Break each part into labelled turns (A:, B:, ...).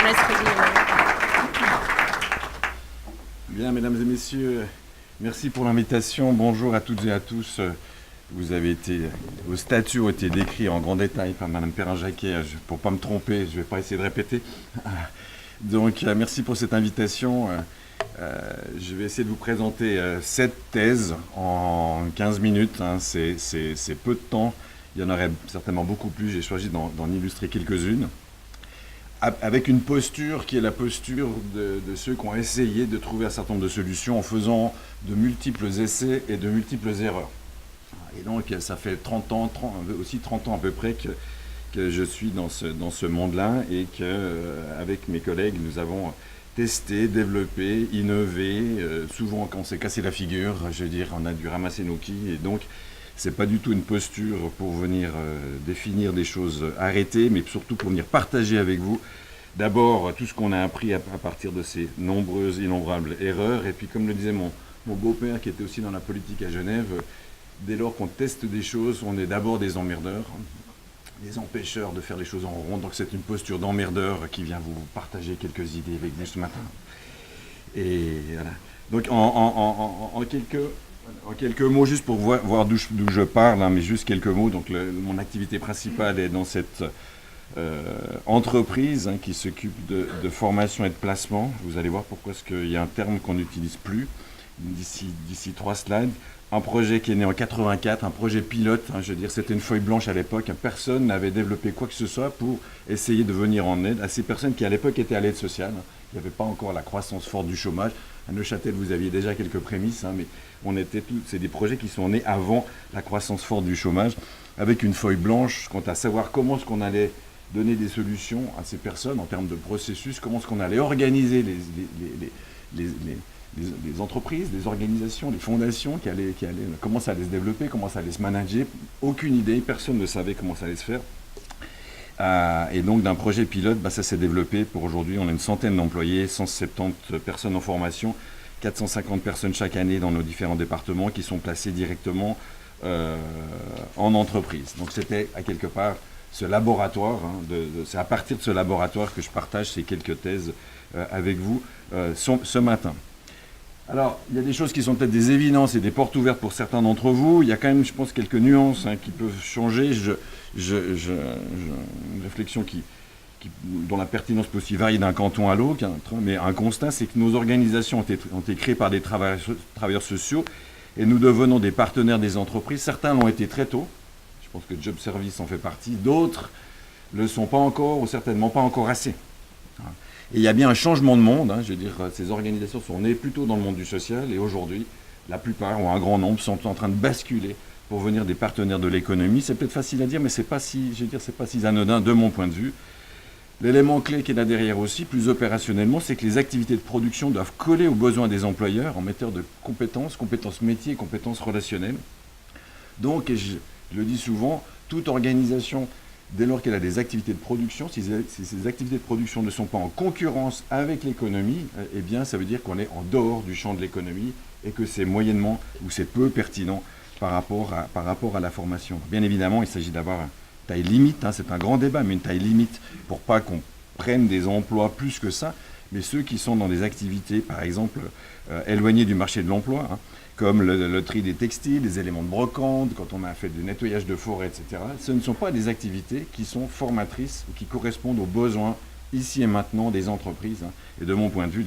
A: escoglie.
B: Bien, mesdames et messieurs, merci pour l'invitation. Bonjour à toutes et à tous. Vous avez été, vos statuts ont été décrits en grand détail par Madame Perrin-Jacquet. Pour ne pas me tromper, je ne vais pas essayer de répéter. Donc, merci pour cette invitation. Je vais essayer de vous présenter 7 thèses en 15 minutes. C'est peu de temps. Il y en aurait certainement beaucoup plus. J'ai choisi d'en illustrer quelques-unes. Avec une posture qui est la posture de ceux qui ont essayé de trouver un certain nombre de solutions en faisant de multiples essais et de multiples erreurs. Et donc, ça fait 30 ans à peu près que je suis dans ce monde-là et qu'avec mes collègues, nous avons testé, développé, innové. Souvent, quand on s'est cassé la figure, je veux dire, on a dû ramasser nos quilles. Et donc, c'est pas du tout une posture pour venir définir des choses arrêtées, mais surtout pour venir partager avec vous d'abord tout ce qu'on a appris à partir de ces nombreuses, innombrables erreurs. Et puis, comme le disait mon beau-père qui était aussi dans la politique à Genève, dès lors qu'on teste des choses, on est d'abord des emmerdeurs, des empêcheurs de faire les choses en rond. Donc c'est une posture d'emmerdeur qui vient vous partager quelques idées avec vous ce matin. Et voilà. Donc en quelques mots, juste pour voir d'où je parle, mais juste quelques mots. Donc mon activité principale est dans cette entreprise qui s'occupe de formation et de placement. Vous allez voir pourquoi est-ce qu'il y a un terme qu'on n'utilise plus d'ici 3 slides. Un projet qui est né en 84, un projet pilote, je veux dire, c'était une feuille blanche à l'époque. Personne n'avait développé quoi que ce soit pour essayer de venir en aide à ces personnes qui à l'époque étaient à l'aide sociale. Il n'y avait pas encore la croissance forte du chômage. À Neuchâtel, vous aviez déjà quelques prémices, mais c'est des projets qui sont nés avant la croissance forte du chômage, avec une feuille blanche quant à savoir comment est-ce qu'on allait donner des solutions à ces personnes en termes de processus, comment est-ce qu'on allait organiser les entreprises, les organisations, les fondations comment ça allait se développer, comment ça allait se manager. Aucune idée, personne ne savait comment ça allait se faire. Et donc d'un projet pilote, ça s'est développé. Pour aujourd'hui, on a une centaine d'employés, 170 personnes en formation, 450 personnes chaque année dans nos différents départements qui sont placées directement en entreprise. Donc c'était à quelque part ce laboratoire, c'est à partir de ce laboratoire que je partage ces quelques thèses avec vous ce matin. Alors, il y a des choses qui sont peut-être des évidences et des portes ouvertes pour certains d'entre vous. Il y a quand même, je pense, quelques nuances qui peuvent changer. Une réflexion dont la pertinence peut aussi varier d'un canton à l'autre. Mais un constat, c'est que nos organisations ont été créées par des travailleurs sociaux et nous devenons des partenaires des entreprises. Certains l'ont été très tôt. Je pense que Job Service en fait partie. D'autres ne le sont pas encore ou certainement pas encore assez. Et il y a bien un changement de monde, je veux dire, ces organisations sont nées plutôt dans le monde du social et aujourd'hui, la plupart ou un grand nombre sont en train de basculer pour venir des partenaires de l'économie. C'est peut-être facile à dire, mais c'est pas si anodin de mon point de vue. L'élément clé qui est là derrière aussi, plus opérationnellement, c'est que les activités de production doivent coller aux besoins des employeurs en matière de compétences métiers et compétences relationnelles. Donc, et je le dis souvent, toute organisation, dès lors qu'elle a des activités de production, si ces activités de production ne sont pas en concurrence avec l'économie, eh bien ça veut dire qu'on est en dehors du champ de l'économie et que c'est moyennement ou c'est peu pertinent par rapport à la formation. Bien évidemment, il s'agit d'avoir une taille limite, c'est un grand débat, mais une taille limite pour pas qu'on prenne des emplois plus que ça, mais ceux qui sont dans des activités, par exemple, éloignées du marché de l'emploi, comme le tri des textiles, des éléments de brocante, quand on a fait du nettoyage de forêt, etc. Ce ne sont pas des activités qui sont formatrices ou qui correspondent aux besoins ici et maintenant des entreprises. Et de mon point de vue,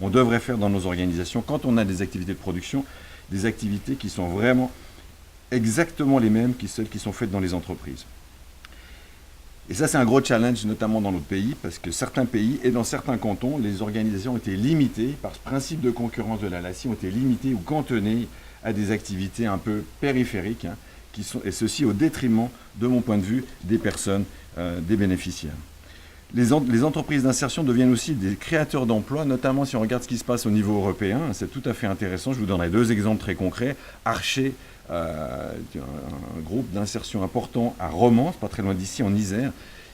B: on devrait faire dans nos organisations, quand on a des activités de production, des activités qui sont vraiment exactement les mêmes que celles qui sont faites dans les entreprises. Et ça, c'est un gros challenge, notamment dans notre pays, parce que certains pays et dans certains cantons, les organisations ont été limitées, par ce principe de concurrence de la LACI, ont été limitées ou cantonnées à des activités un peu périphériques, et ceci au détriment, de mon point de vue, des personnes, des bénéficiaires. Les entreprises d'insertion deviennent aussi des créateurs d'emplois, notamment si on regarde ce qui se passe au niveau européen. C'est tout à fait intéressant. Je vous donnerai 2 exemples très concrets. Archer, un groupe d'insertion important à Romans, pas très loin d'ici, en Isère.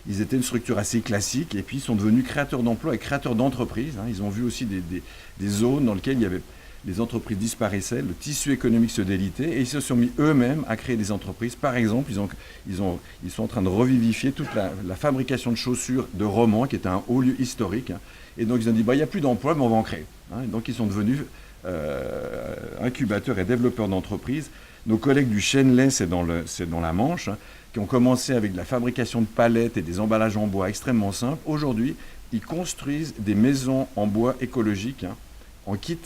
B: Ils étaient une structure assez classique et puis ils sont devenus créateurs d'emplois et créateurs d'entreprises. Ils ont vu aussi des zones dans lesquelles il y avait les entreprises disparaissaient, le tissu économique se délitait et ils se sont mis eux-mêmes à créer des entreprises. Par exemple, ils sont en train de revivifier toute la fabrication de chaussures de Romans, qui était un haut lieu historique. Et donc ils ont dit, il n'y a plus d'emploi, mais on va en créer. Et donc ils sont devenus incubateurs et développeurs d'entreprises. Nos collègues du Chênelet, c'est dans la Manche, qui ont commencé avec de la fabrication de palettes et des emballages en bois extrêmement simples. Aujourd'hui, ils construisent des maisons en bois écologiques, en kit,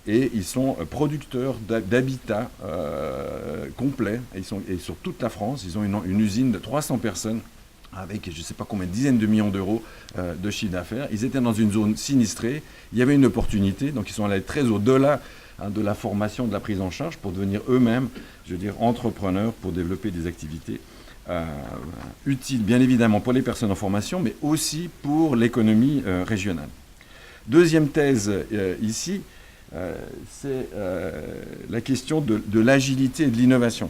B: et ils sont producteurs d'habitats complets. Et sur toute la France, ils ont une usine de 300 personnes avec je ne sais pas combien, dizaines de millions d'euros de chiffre d'affaires. Ils étaient dans une zone sinistrée, il y avait une opportunité, donc ils sont allés très au-delà de la formation, de la prise en charge, pour devenir eux-mêmes, entrepreneurs, pour développer des activités utiles, bien évidemment, pour les personnes en formation, mais aussi pour l'économie régionale. Deuxième thèse ici, c'est la question de l'agilité et de l'innovation.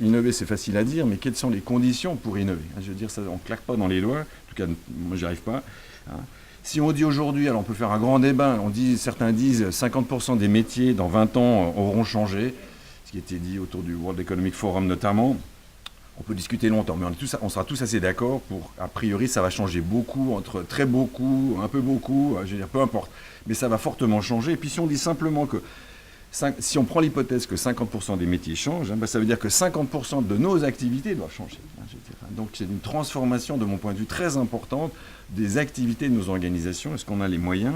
B: Innover, c'est facile à dire, mais quelles sont les conditions pour innover? Ça, on ne claque pas dans les doigts, en tout cas, moi, j'y arrive pas. Si on dit aujourd'hui, alors on peut faire un grand débat, certains disent 50% des métiers dans 20 ans auront changé, ce qui était dit autour du World Economic Forum notamment. On peut discuter longtemps, mais on sera tous assez d'accord pour, a priori, ça va changer beaucoup, entre très beaucoup, un peu beaucoup, peu importe. Mais ça va fortement changer. Et puis si on dit simplement que, si on prend l'hypothèse que 50% des métiers changent, ça veut dire que 50% de nos activités doivent changer. Donc c'est une transformation, de mon point de vue, très importante des activités de nos organisations. Est-ce qu'on a les moyens?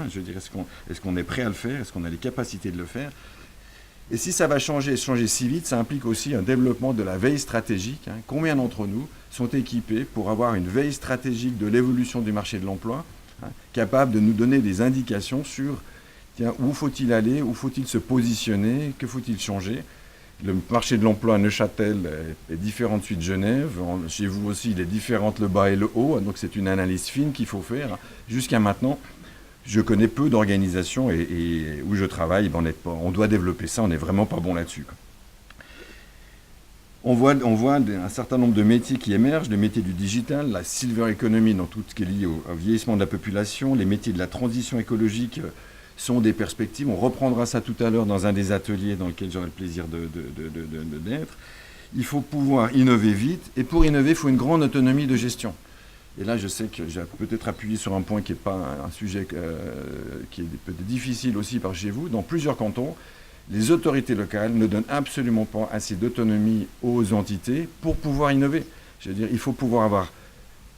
B: Est-ce qu'on est prêt à le faire? Est-ce qu'on a les capacités de le faire? Et si ça va changer si vite, ça implique aussi un développement de la veille stratégique. Combien d'entre nous sont équipés pour avoir une veille stratégique de l'évolution du marché de l'emploi, capable de nous donner des indications sur où faut-il aller, où faut-il se positionner, que faut-il changer? Le marché de l'emploi à Neuchâtel est différent de celui de Genève. Chez vous aussi, il est différent le bas et le haut. Donc c'est une analyse fine qu'il faut faire. Jusqu'à maintenant, je connais peu d'organisations et où je travaille, on doit développer ça, on n'est vraiment pas bon là-dessus. On voit un certain nombre de métiers qui émergent, les métiers du digital, la silver economy, dans tout ce qui est lié au vieillissement de la population, les métiers de la transition écologique sont des perspectives. On reprendra ça tout à l'heure dans un des ateliers dans lequel j'aurai le plaisir d'être. Il faut pouvoir innover vite, et pour innover, il faut une grande autonomie de gestion. Et là, je sais que j'ai peut-être appuyé sur un point qui n'est pas un sujet qui est peut-être difficile aussi par chez vous. Dans plusieurs cantons, les autorités locales ne donnent absolument pas assez d'autonomie aux entités pour pouvoir innover. Il faut pouvoir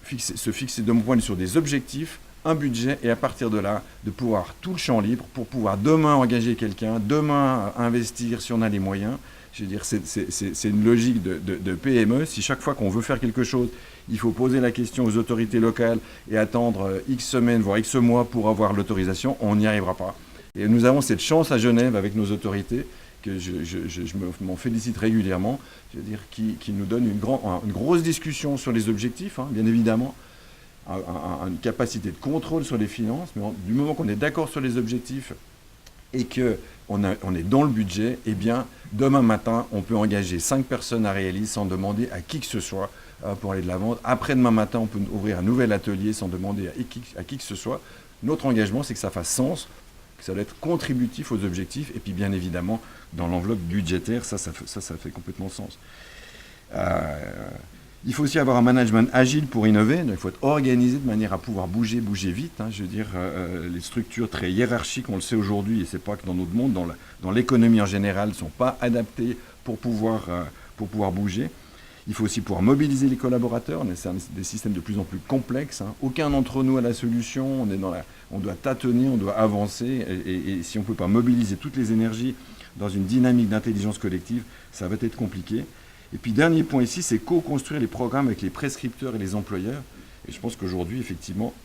B: se fixer de mon point de vue sur des objectifs, un budget, et à partir de là, de pouvoir tout le champ libre pour pouvoir demain engager quelqu'un, demain investir si on a les moyens. C'est une logique de PME. Si chaque fois qu'on veut faire quelque chose, il faut poser la question aux autorités locales et attendre X semaines, voire X mois pour avoir l'autorisation, on n'y arrivera pas. Et nous avons cette chance à Genève avec nos autorités, que je m'en félicite régulièrement, qui nous donne une grosse discussion sur les objectifs, bien évidemment, une capacité de contrôle sur les finances, mais du moment qu'on est d'accord sur les objectifs et qu'on est dans le budget, eh bien, demain matin, on peut engager 5 personnes à réaliser sans demander à qui que ce soit pour aller de l'avant. Après-demain matin, on peut ouvrir un nouvel atelier sans demander à qui que ce soit. Notre engagement, c'est que ça fasse sens, que ça doit être contributif aux objectifs, et puis bien évidemment, dans l'enveloppe budgétaire, ça fait complètement sens. Il faut aussi avoir un management agile pour innover. Il faut être organisé de manière à pouvoir bouger vite. Les structures très hiérarchiques, on le sait aujourd'hui, et c'est pas que dans notre monde, dans l'économie en général, ne sont pas adaptées pour pouvoir bouger. Il faut aussi pouvoir mobiliser les collaborateurs. C'est des systèmes de plus en plus complexes. Aucun d'entre nous a la solution. On doit tâtonner, on doit avancer. Et si on ne peut pas mobiliser toutes les énergies dans une dynamique d'intelligence collective, ça va être compliqué. Et puis, dernier point ici, c'est co-construire les programmes avec les prescripteurs et les employeurs. Et je pense qu'aujourd'hui, effectivement,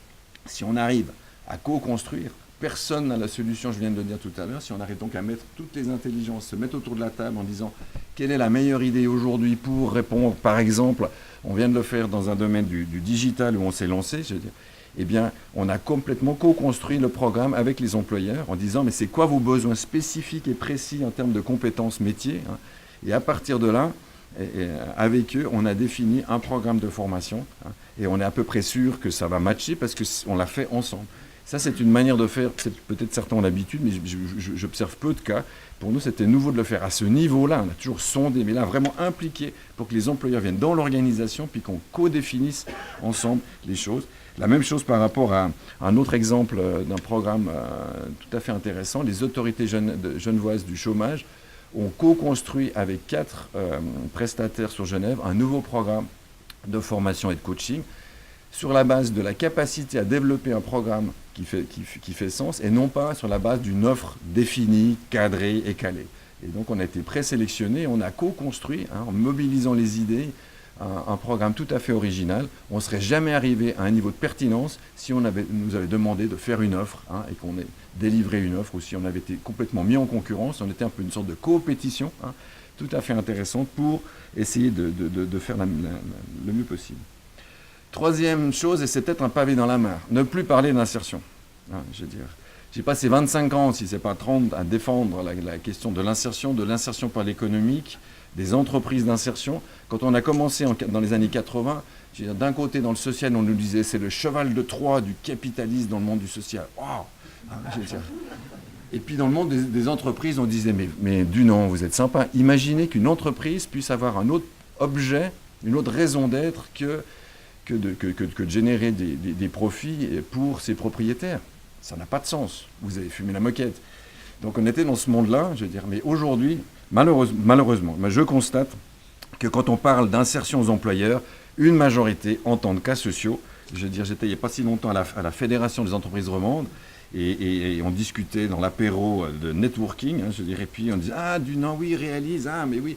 B: si on arrive à co-construire, personne n'a la solution, je viens de le dire tout à l'heure, si on arrive donc à mettre toutes les intelligences, se mettre autour de la table en disant quelle est la meilleure idée aujourd'hui pour répondre, par exemple, on vient de le faire dans un domaine du digital où on s'est lancé, eh bien, on a complètement co-construit le programme avec les employeurs en disant mais c'est quoi vos besoins spécifiques et précis en termes de compétences métiers, et à partir de là, avec eux, on a défini un programme de formation, et on est à peu près sûr que ça va matcher parce qu'on l'a fait ensemble. Ça, c'est une manière de faire, peut-être certains ont l'habitude, mais j'observe peu de cas. Pour nous, c'était nouveau de le faire à ce niveau-là. On a toujours sondé, mais là, vraiment impliqué pour que les employeurs viennent dans l'organisation, puis qu'on co-définisse ensemble les choses. La même chose par rapport à un autre exemple d'un programme tout à fait intéressant. Les autorités genevoises du chômage ont co-construit avec 4 prestataires sur Genève un nouveau programme de formation et de coaching sur la base de la capacité à développer un programme qui fait sens et non pas sur la base d'une offre définie, cadrée et calée. Et donc on a été présélectionnés, on a co-construit, en mobilisant les idées, un programme tout à fait original. On ne serait jamais arrivé à un niveau de pertinence si on nous avait demandé de faire une offre et qu'on ait délivré une offre, ou si on avait été complètement mis en concurrence. On était un peu une sorte de coopétition tout à fait intéressante pour essayer de faire le mieux possible. Troisième chose, et c'est peut-être un pavé dans la mare, ne plus parler d'insertion. Je veux dire, j'ai passé 25 ans, si ce n'est pas 30, à défendre la question de l'insertion par l'économique, des entreprises d'insertion. Quand on a commencé dans les années 80, d'un côté dans le social, on nous disait c'est le cheval de Troie du capitalisme dans le monde du social. Waouh. Et puis dans le monde des entreprises, on disait mais du non, vous êtes sympa. Imaginez qu'une entreprise puisse avoir un autre objet, une autre raison d'être que de générer des profits pour ses propriétaires. Ça n'a pas de sens. Vous avez fumé la moquette. Donc on était dans ce monde-là, je veux dire. Mais aujourd'hui, malheureusement, je constate que quand on parle d'insertion aux employeurs, une majorité entend cas sociaux. Je veux dire, j'étais il n'y a pas si longtemps à la Fédération des entreprises romandes et on discutait dans l'apéro de networking, je veux dire, et puis on disait du non, oui, réalise, mais oui.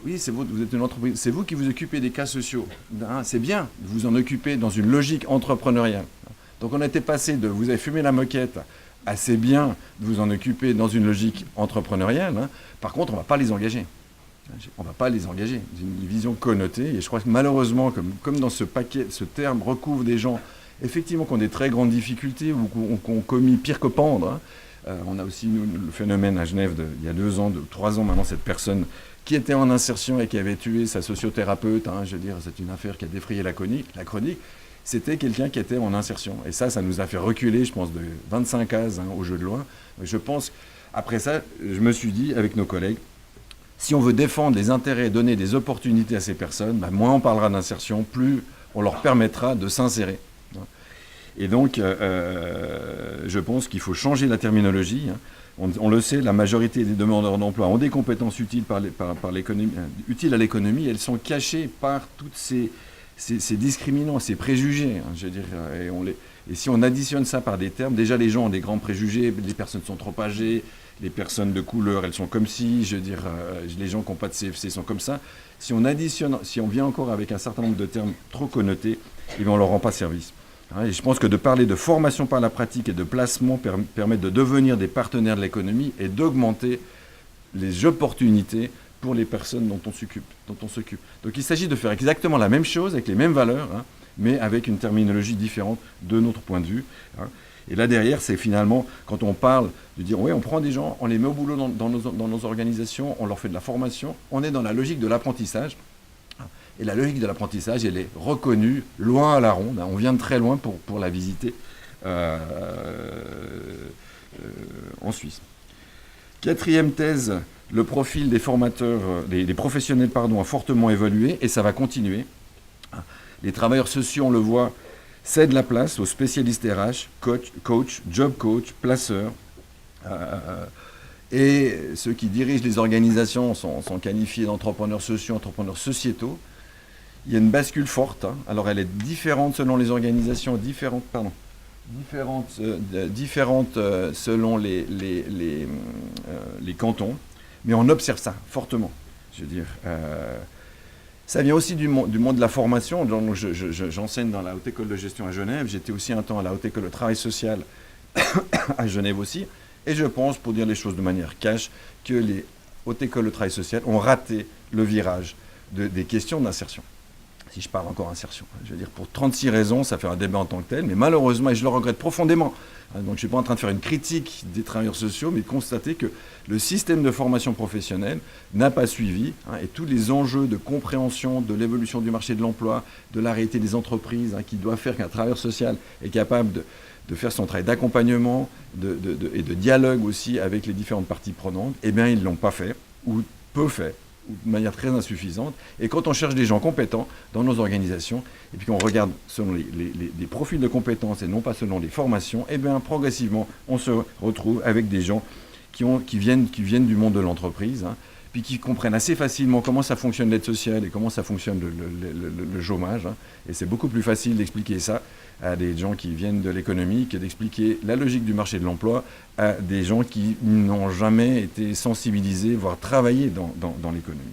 B: Oui, vous êtes une entreprise, c'est vous qui vous occupez des cas sociaux. C'est bien de vous en occuper dans une logique entrepreneuriale. Donc on était passé de vous avez fumé la moquette à c'est bien de vous en occuper dans une logique entrepreneuriale. Par contre, on ne va pas les engager. On ne va pas les engager. C'est une vision connotée. Et je crois que malheureusement, comme dans ce terme recouvre des gens effectivement qui ont des très grandes difficultés ou qui ont commis pire que pendre. On a aussi le phénomène à Genève il y a 2 ans, 3 ans maintenant, cette personne qui était en insertion et qui avait tué sa sociothérapeute. Je veux dire, c'est une affaire qui a défrayé la chronique. C'était quelqu'un qui était en insertion. Et ça nous a fait reculer, je pense, de 25 cases au jeu de loi. Je pense, après ça, je me suis dit, avec nos collègues, si on veut défendre les intérêts et donner des opportunités à ces personnes, moins on parlera d'insertion, plus on leur permettra de s'insérer. Et donc, je pense qu'il faut changer la terminologie. On le sait, la majorité des demandeurs d'emploi ont des compétences utiles, utiles à l'économie. Elles sont cachées par toutes ces discriminants, ces préjugés. Je veux dire, et si on additionne ça par des termes, déjà les gens ont des grands préjugés, les personnes sont trop âgées, les personnes de couleur, elles sont comme si, je veux dire, les gens qui n'ont pas de CFC sont comme ça. Si on vient encore avec un certain nombre de termes trop connotés, on ne leur rend pas service. Et je pense que de parler de formation par la pratique et de placement permet de devenir des partenaires de l'économie et d'augmenter les opportunités pour les personnes dont on s'occupe. Donc il s'agit de faire exactement la même chose avec les mêmes valeurs, mais avec une terminologie différente de notre point de vue. Et là derrière, c'est finalement, quand on parle de dire, oui, on prend des gens, on les met au boulot dans nos organisations, on leur fait de la formation, on est dans la logique de l'apprentissage. Et la logique de l'apprentissage, elle est reconnue, loin à la ronde. On vient de très loin pour la visiter en Suisse. 4e thèse, le profil des formateurs, des professionnels a fortement évolué et ça va continuer. Les travailleurs sociaux, on le voit, cèdent la place aux spécialistes RH, coach, job coach, placeurs. Et ceux qui dirigent les organisations sont qualifiés d'entrepreneurs sociaux, entrepreneurs sociétaux. Il y a une bascule forte. Alors elle est différente selon les organisations, différente selon les cantons, mais on observe ça fortement. Je veux dire, ça vient aussi du monde de la formation. Donc j'enseigne dans la Haute École de Gestion à Genève. J'étais aussi un temps à la Haute École de Travail Social à Genève aussi. Et je pense, pour dire les choses de manière cash, que les Hautes Écoles de Travail Social ont raté le virage des questions d'insertion. si je parle encore insertion. Je veux dire, pour 36 raisons, ça fait un débat en tant que tel, mais malheureusement, et je le regrette profondément, donc je ne suis pas en train de faire une critique des travailleurs sociaux, mais de constater que le système de formation professionnelle n'a pas suivi, et tous les enjeux de compréhension de l'évolution du marché de l'emploi, de la réalité des entreprises, qui doit faire qu'un travailleur social est capable de faire son travail d'accompagnement et de dialogue aussi avec les différentes parties prenantes, eh bien, ils ne l'ont pas fait, ou peu fait, ou de manière très insuffisante. Et quand on cherche des gens compétents dans nos organisations, et puis qu'on regarde selon les profils de compétences et non pas selon les formations, eh bien, progressivement, on se retrouve avec des gens qui viennent du monde de l'entreprise, puis qui comprennent assez facilement comment ça fonctionne l'aide sociale et comment ça fonctionne le chômage. Et c'est beaucoup plus facile d'expliquer ça à des gens qui viennent de l'économie que d'expliquer la logique du marché de l'emploi à des gens qui n'ont jamais été sensibilisés, voire travaillé dans l'économie.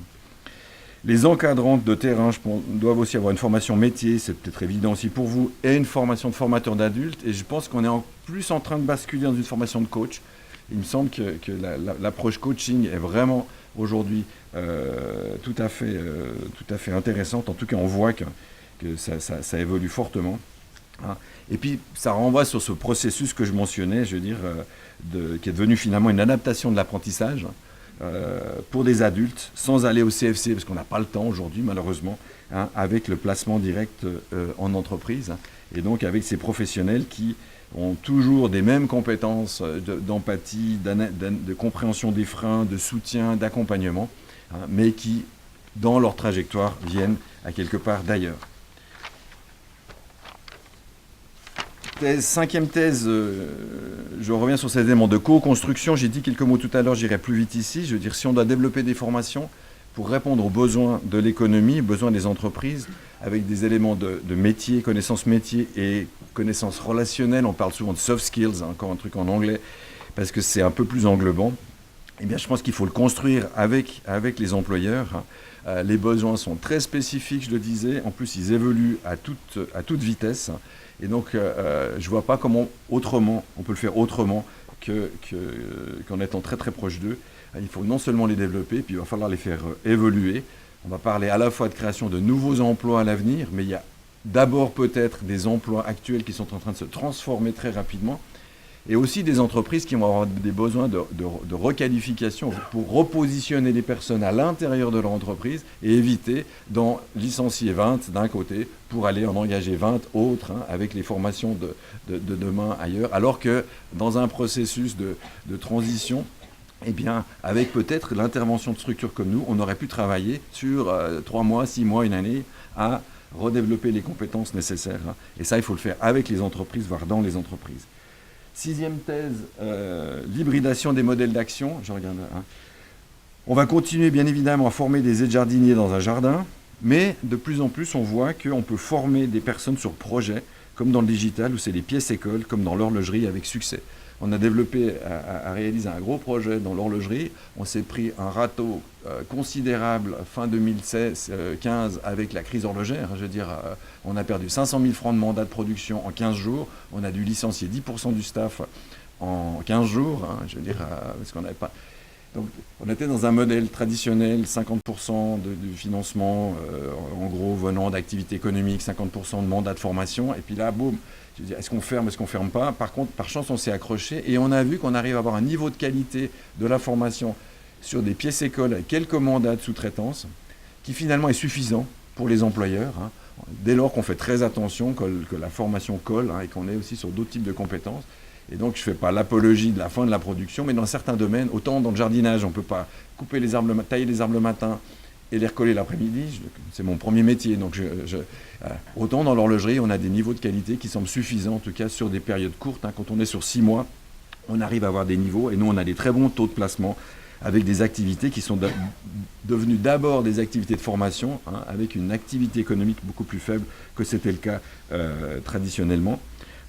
B: Les encadrantes de terrain doivent aussi avoir une formation métier, c'est peut-être évident aussi pour vous, et une formation de formateur d'adultes. Et je pense qu'on est plus en train de basculer dans une formation de coach. Il me semble que l'approche coaching est vraiment aujourd'hui tout à fait intéressante. En tout cas, on voit que ça évolue fortement. Et puis, ça renvoie sur ce processus que je mentionnais, je veux dire, qui est devenu finalement une adaptation de l'apprentissage pour des adultes, sans aller au CFC, parce qu'on n'a pas le temps aujourd'hui, malheureusement, avec le placement direct en entreprise, et donc avec ces professionnels qui ont toujours des mêmes compétences d'empathie, de compréhension des freins, de soutien, d'accompagnement, mais qui, dans leur trajectoire, viennent à quelque part d'ailleurs. Cinquième thèse, je reviens sur cet élément de co-construction. J'ai dit quelques mots tout à l'heure, j'irai plus vite ici. Je veux dire, si on doit développer des formations pour répondre aux besoins de l'économie, aux besoins des entreprises, avec des éléments de métier, connaissances métiers et connaissances relationnelles, on parle souvent de soft skills, encore un truc en anglais, parce que c'est un peu plus englobant, eh bien, je pense qu'il faut le construire avec les employeurs. Les besoins sont très spécifiques, je le disais. En plus, ils évoluent à toute vitesse. Et donc, je ne vois pas comment autrement, on peut le faire autrement qu'en étant très très proche d'eux. Il faut non seulement les développer, puis il va falloir les faire évoluer. On va parler à la fois de création de nouveaux emplois à l'avenir, mais il y a d'abord peut-être des emplois actuels qui sont en train de se transformer très rapidement, et aussi des entreprises qui vont avoir des besoins de requalification pour repositionner les personnes à l'intérieur de leur entreprise et éviter d'en licencier 20 d'un côté pour aller en engager 20 autres avec les formations de demain ailleurs, alors que dans un processus de transition, eh bien, avec peut-être l'intervention de structures comme nous, on aurait pu travailler sur 3 mois, 6 mois, une année à redévelopper les compétences nécessaires. Et ça, il faut le faire avec les entreprises, voire dans les entreprises. Sixième thèse, l'hybridation des modèles d'action. Je regarde. On va continuer bien évidemment à former des aides-jardiniers dans un jardin, mais de plus en plus on voit qu'on peut former des personnes sur projet, comme dans le digital où c'est les pièces écoles, comme dans l'horlogerie avec succès. On a développé, à réaliser un gros projet dans l'horlogerie. On s'est pris un râteau considérable fin 2015 avec la crise horlogère. Je veux dire, on a perdu 500 000 francs de mandat de production en 15 jours. On a dû licencier 10% du staff en 15 jours. Je veux dire, parce qu'on n'avait pas... Donc, on était dans un modèle traditionnel, 50% du financement, en gros, venant d'activités économiques, 50% de mandat de formation. Et puis là, boum, je veux dire, est-ce qu'on ferme pas? Par contre, par chance, on s'est accroché et on a vu qu'on arrive à avoir un niveau de qualité de la formation sur des pièces écoles avec quelques mandats de sous-traitance qui finalement est suffisant pour les employeurs, dès lors qu'on fait très attention que la formation colle et qu'on est aussi sur d'autres types de compétences. Et donc, je ne fais pas l'apologie de la fin de la production, mais dans certains domaines, autant dans le jardinage, on ne peut pas tailler les arbres le matin et les recoller l'après-midi. C'est mon premier métier. Donc autant dans l'horlogerie, on a des niveaux de qualité qui semblent suffisants, en tout cas sur des périodes courtes. Quand on est sur 6 mois, on arrive à avoir des niveaux. Et nous, on a des très bons taux de placement avec des activités qui sont devenues d'abord des activités de formation, avec une activité économique beaucoup plus faible que c'était le cas traditionnellement.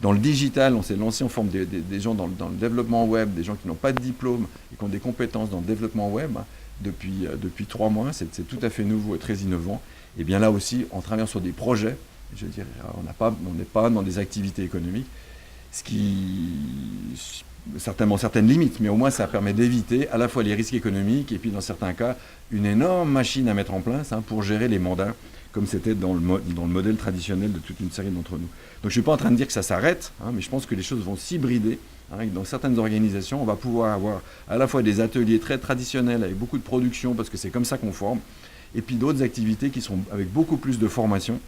B: Dans le digital, on s'est lancé, on forme des gens dans le développement web, des gens qui n'ont pas de diplôme et qui ont des compétences dans le développement web depuis 3 mois. C'est tout à fait nouveau et très innovant. Et bien là aussi, on travaille sur des projets. Je veux dire, on n'est pas dans des activités économiques, ce qui certainement certaines limites, mais au moins ça permet d'éviter à la fois les risques économiques et puis dans certains cas, une énorme machine à mettre en place pour gérer les mandats comme c'était dans le modèle traditionnel de toute une série d'entre nous. Donc je ne suis pas en train de dire que ça s'arrête, mais je pense que les choses vont s'hybrider. Dans certaines organisations, on va pouvoir avoir à la fois des ateliers très traditionnels avec beaucoup de production, parce que c'est comme ça qu'on forme, et puis d'autres activités qui sont avec beaucoup plus de formation.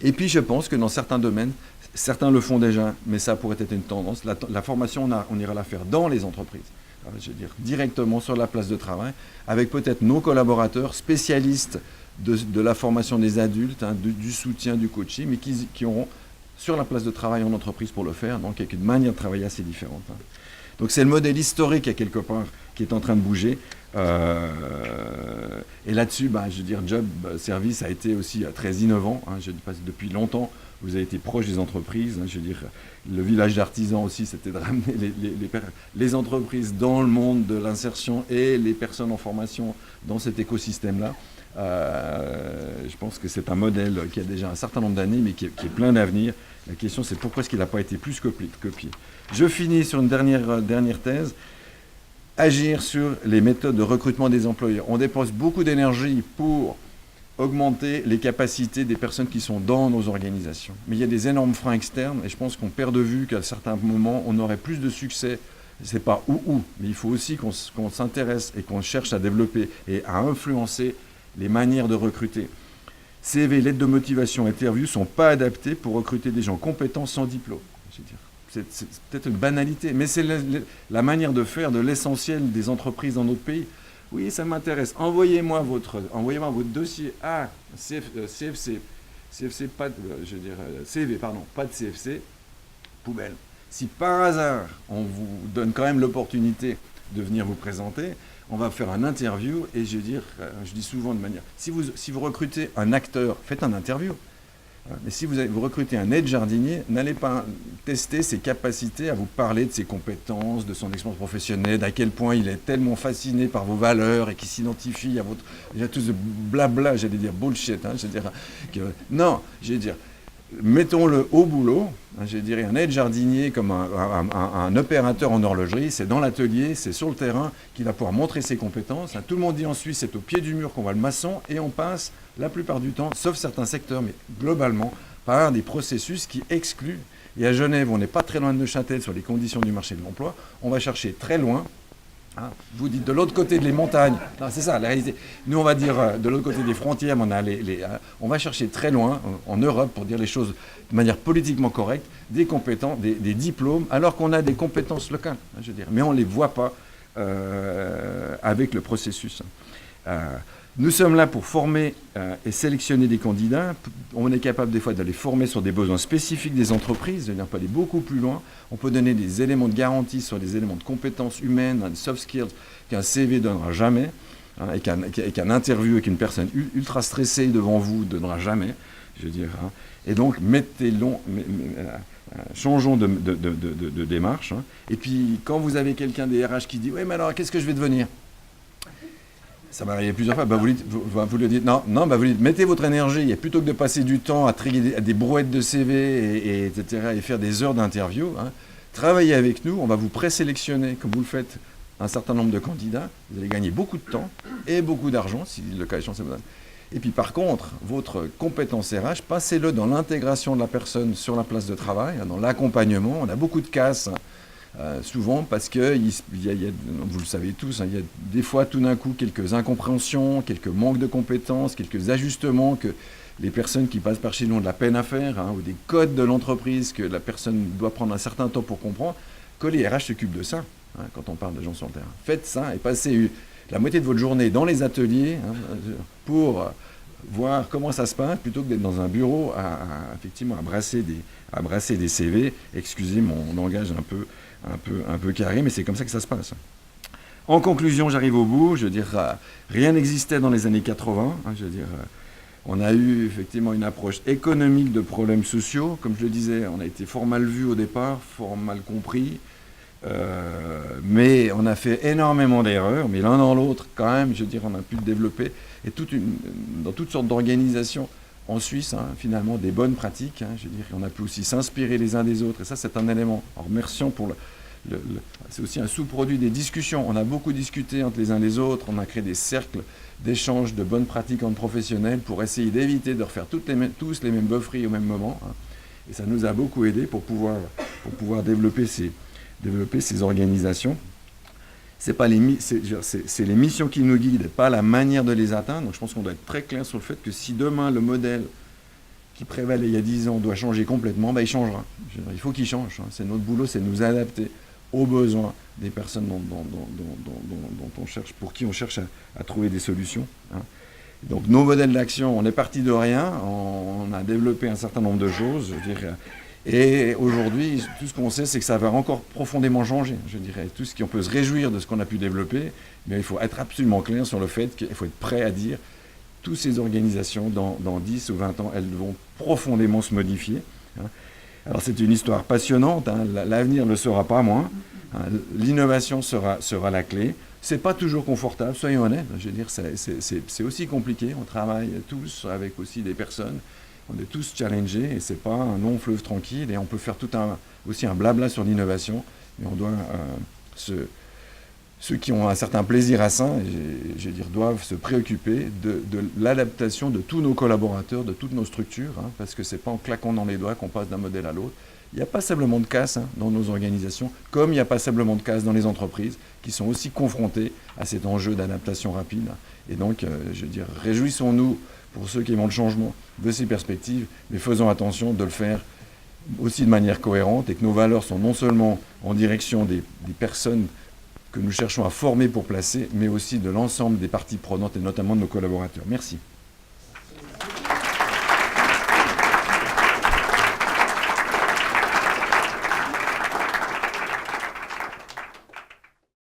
B: Et puis je pense que dans certains domaines, certains le font déjà, mais ça pourrait être une tendance. La formation, on ira la faire dans les entreprises. Je veux dire, directement sur la place de travail, avec peut-être nos collaborateurs spécialistes de la formation des adultes, du soutien, du coaching, mais qui auront sur la place de travail en entreprise pour le faire, donc avec une manière de travailler assez différente. Donc c'est le modèle historique, à quelque part, qui est en train de bouger. Et là-dessus, je veux dire, Job Service a été aussi très innovant. Je dis pas, depuis longtemps, vous avez été proche des entreprises. Je veux dire, le village d'artisans aussi, c'était de ramener les entreprises dans le monde de l'insertion et les personnes en formation dans cet écosystème-là. Je pense que c'est un modèle qui a déjà un certain nombre d'années, mais qui est plein d'avenir. La question, c'est pourquoi est-ce qu'il n'a pas été plus copié. Je finis sur une dernière thèse. Agir sur les méthodes de recrutement des employeurs. On dépense beaucoup d'énergie pour augmenter les capacités des personnes qui sont dans nos organisations. Mais il y a des énormes freins externes, et je pense qu'on perd de vue qu'à certains moments, on aurait plus de succès. C'est pas où, mais il faut aussi qu'on s'intéresse et qu'on cherche à développer et à influencer les manières de recruter. CV, lettres de motivation, interviews ne sont pas adaptés pour recruter des gens compétents sans diplôme. Je veux dire. C'est peut-être une banalité, mais c'est la manière de faire de l'essentiel des entreprises dans notre pays. Oui, ça m'intéresse. Envoyez-moi votre dossier à CFC, pas de, je veux dire, CV, pardon, pas de CFC, poubelle. Si par hasard, on vous donne quand même l'opportunité de venir vous présenter, on va faire un interview, et je veux dire, je dis souvent de manière, si vous recrutez un acteur, faites un interview. Mais si vous recrutez un aide-jardinier, n'allez pas tester ses capacités à vous parler de ses compétences, de son expérience professionnelle, d'à quel point il est tellement fasciné par vos valeurs et qu'il s'identifie à votre... Il y a tout ce blabla, j'allais dire bullshit. Non, je veux dire, mettons-le au boulot. Je dirais un aide-jardinier comme un opérateur en horlogerie, c'est dans l'atelier, c'est sur le terrain qu'il va pouvoir montrer ses compétences. Tout le monde dit en Suisse, c'est au pied du mur qu'on voit le maçon, et on passe la plupart du temps, sauf certains secteurs, mais globalement, par des processus qui excluent. Et à Genève, on n'est pas très loin de Neuchâtel sur les conditions du marché de l'emploi. On va chercher très loin. Vous dites de l'autre côté des montagnes. Non, c'est ça, la réalité. Nous, on va dire de l'autre côté des frontières, mais on va chercher très loin, en Europe, pour dire les choses de manière politiquement correcte, des compétences, des diplômes, alors qu'on a des compétences locales, je veux dire. Mais on ne les voit pas avec le processus. Nous sommes là pour former et sélectionner des candidats. On est capable des fois de les former sur des besoins spécifiques des entreprises, de ne pas aller beaucoup plus loin. On peut donner des éléments de garantie sur des éléments de compétences humaines, des soft skills qu'un CV ne donnera jamais, et qu'un interview avec une personne ultra stressée devant vous ne donnera jamais, je veux dire. Et donc, changeons de démarche. Et puis, quand vous avez quelqu'un des RH qui dit « Oui, mais alors, qu'est-ce que je vais devenir ?» Ça m'est arrivé plusieurs fois. Vous lui dites non, vous lui dites mettez votre énergie, et plutôt que de passer du temps à trier des brouettes de CV, etc., et faire des heures d'interview, travaillez avec nous, on va vous présélectionner, comme vous le faites, un certain nombre de candidats. Vous allez gagner beaucoup de temps et beaucoup d'argent, si le cas échéant, ça vous donne. Et puis par contre, votre compétence RH, passez-le dans l'intégration de la personne sur la place de travail, dans l'accompagnement. On a beaucoup de casses. Souvent parce que, vous le savez tous, il y a des fois tout d'un coup quelques incompréhensions, quelques manques de compétences, quelques ajustements que les personnes qui passent par chez nous ont de la peine à faire, ou des codes de l'entreprise que la personne doit prendre un certain temps pour comprendre, que les RH s'occupent de ça, quand on parle de gens sur le terrain. Faites ça et passez la moitié de votre journée dans les ateliers pour voir comment ça se passe, plutôt que d'être dans un bureau effectivement à brasser des CV. Excusez mon langage un peu carré, mais c'est comme ça que ça se passe. En conclusion, j'arrive au bout. Je veux dire, rien n'existait dans les années 80. Je veux dire, on a eu effectivement une approche économique de problèmes sociaux. Comme je le disais, on a été fort mal vu au départ, fort mal compris. Mais on a fait énormément d'erreurs. Mais l'un dans l'autre, quand même, je veux dire, on a pu le développer. Et dans toutes sortes d'organisations en Suisse, finalement, des bonnes pratiques. Je veux dire, on a pu aussi s'inspirer les uns des autres. Et ça, c'est un élément. En remerciant pour c'est aussi un sous-produit des discussions. On a beaucoup discuté entre les uns les autres, on a créé des cercles d'échange de bonnes pratiques entre professionnels pour essayer d'éviter de refaire tous les mêmes beuveries au même moment. Hein. Et ça nous a beaucoup aidé pour pouvoir développer ces organisations. C'est les missions qui nous guident, pas la manière de les atteindre. Donc je pense qu'on doit être très clair sur le fait que si demain le modèle qui prévalait il y a 10 ans doit changer complètement, il changera. Il faut qu'il change. Hein. C'est notre boulot, c'est de nous adapter aux besoins des personnes pour qui on cherche à trouver des solutions. Hein. Donc nos modèles d'action, on est parti de rien, on a développé un certain nombre de choses, je dirais. Et aujourd'hui, tout ce qu'on sait, c'est que ça va encore profondément changer, je dirais. Tout ce qu'on peut se réjouir de ce qu'on a pu développer, mais il faut être absolument clair sur le fait qu'il faut être prêt à dire toutes ces organisations, dans 10 ou 20 ans, elles vont profondément se modifier. Hein. Alors c'est une histoire passionnante, hein. L'avenir ne le sera pas moins. Hein. L'innovation sera la clé. C'est pas toujours confortable, soyons honnêtes. Je veux dire, c'est aussi compliqué. On travaille tous avec aussi des personnes. On est tous challengés et c'est pas un long fleuve tranquille. Et on peut faire aussi un blabla sur l'innovation. Mais on doit ceux qui ont un certain plaisir à ça, je veux dire, doivent se préoccuper de l'adaptation de tous nos collaborateurs, de toutes nos structures, hein, parce que c'est pas en claquant dans les doigts qu'on passe d'un modèle à l'autre. Il n'y a pas simplement de casse dans nos organisations, comme il n'y a pas simplement de casse dans les entreprises, qui sont aussi confrontées à cet enjeu d'adaptation rapide. Et donc, je veux dire, réjouissons-nous pour ceux qui aiment le changement de ces perspectives, mais faisons attention de le faire aussi de manière cohérente et que nos valeurs sont non seulement en direction des personnes que nous cherchons à former pour placer, mais aussi de l'ensemble des parties prenantes et notamment de nos collaborateurs. Merci.